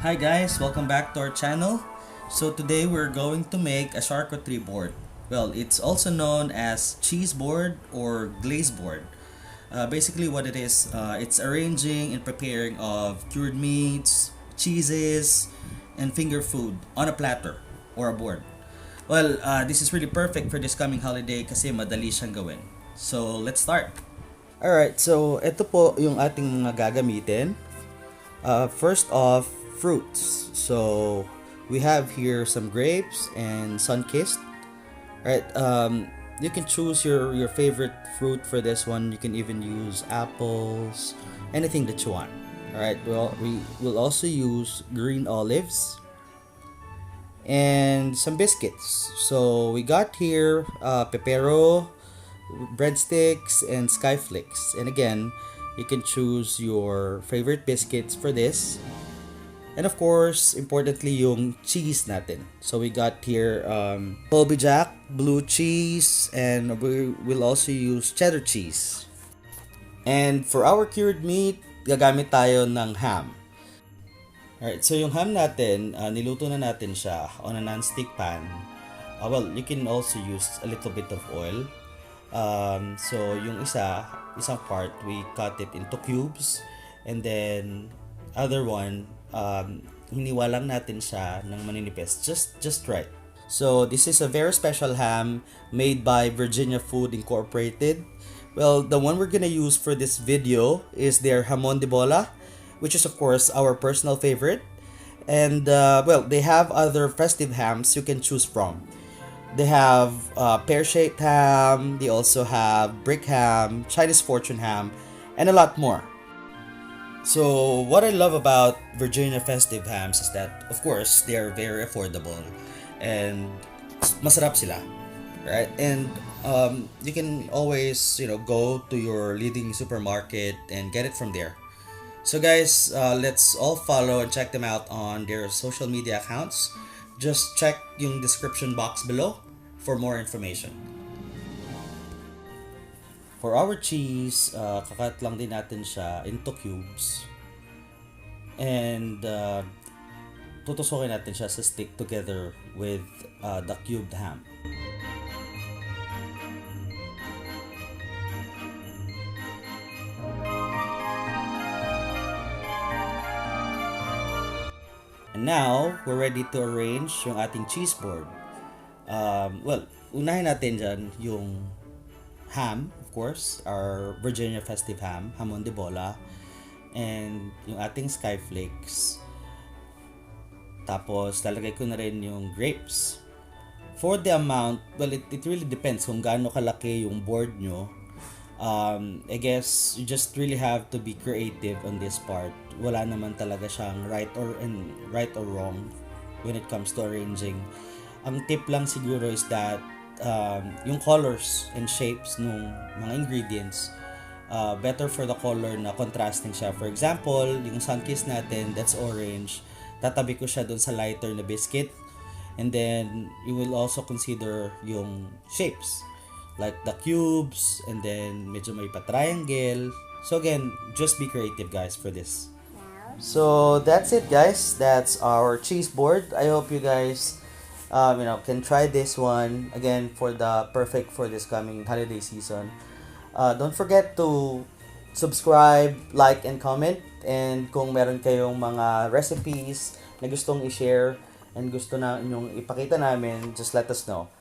Hi guys, welcome back to our channel. So today we're going to make a charcuterie board. Well, it's also known as cheese board or glaze board. Basically what it is, it's arranging and preparing of cured meats, cheeses, and finger food on a platter or a board. Well, this is really perfect for this coming holiday kasi madali siyang gawin. So let's start. Alright, so ito po yung ating mga gagamitin. First off, fruits. So we have here some grapes and sunkist. Right. You can choose your favorite fruit for this one. You can even use apples, anything that you want. All right. Well, we will also use green olives and some biscuits. So we got here pepero, breadsticks, and skyflakes. And again, you can choose your favorite biscuits for this. And of course, importantly, yung cheese natin. So we got here colby jack, blue cheese, and we will also use cheddar cheese. And for our cured meat, gagamit tayo ng ham. Alright, so yung ham natin, niluto na natin siya on a non-stick pan. Well, you can also use a little bit of oil. So yung isang part, we cut it into cubes. And then, other one, hiniwa lang natin siya ng maninipis, just right. So this is a very special ham made by Virginia Food Incorporated. Well, the one we're gonna use for this video is their Jamon de Bola, which is of course our personal favorite. And well, they have other festive hams you can choose from. They have pear-shaped ham, they also have brick ham, Chinese fortune ham, and a lot more. So what I love about Virginia festive hams is that, of course, they are very affordable and masarap sila, right? And you can always, go to your leading supermarket and get it from there. So guys, let's all follow and check them out on their social media accounts. Just check yung description box below for more information. For our cheese, kakat lang din natin siya into cubes. And tutusokin natin siya sa stick together with the cubed ham. And now, we're ready to arrange yung ating cheese board. Well, unahin natin dyan yung ham, of course, our Virginia festive ham, Jamon de Bola, and yung ating skyflakes. Tapos, lalagay ko na rin yung grapes. For the amount, well, it really depends kung gaano kalaki yung board nyo. I guess you just really have to be creative on this part. Wala naman talaga siyang right or wrong when it comes to arranging. Ang tip lang siguro is that yung colors and shapes ng mga ingredients, better for the color na contrasting siya. For example, yung sunkist natin, that's orange. Tatabi ko siya dun sa lighter na biscuit. And then, you will also consider yung shapes. Like the cubes, and then medyo may pa-triangle. So again, just be creative guys for this. So that's it guys. That's our cheese board. I hope you guys can try this one again for the perfect for this coming holiday season. Don't forget to subscribe, like, and comment. And kung meron kayong mga recipes na gustong i-share and gusto na inyong ipakita namin, just let us know.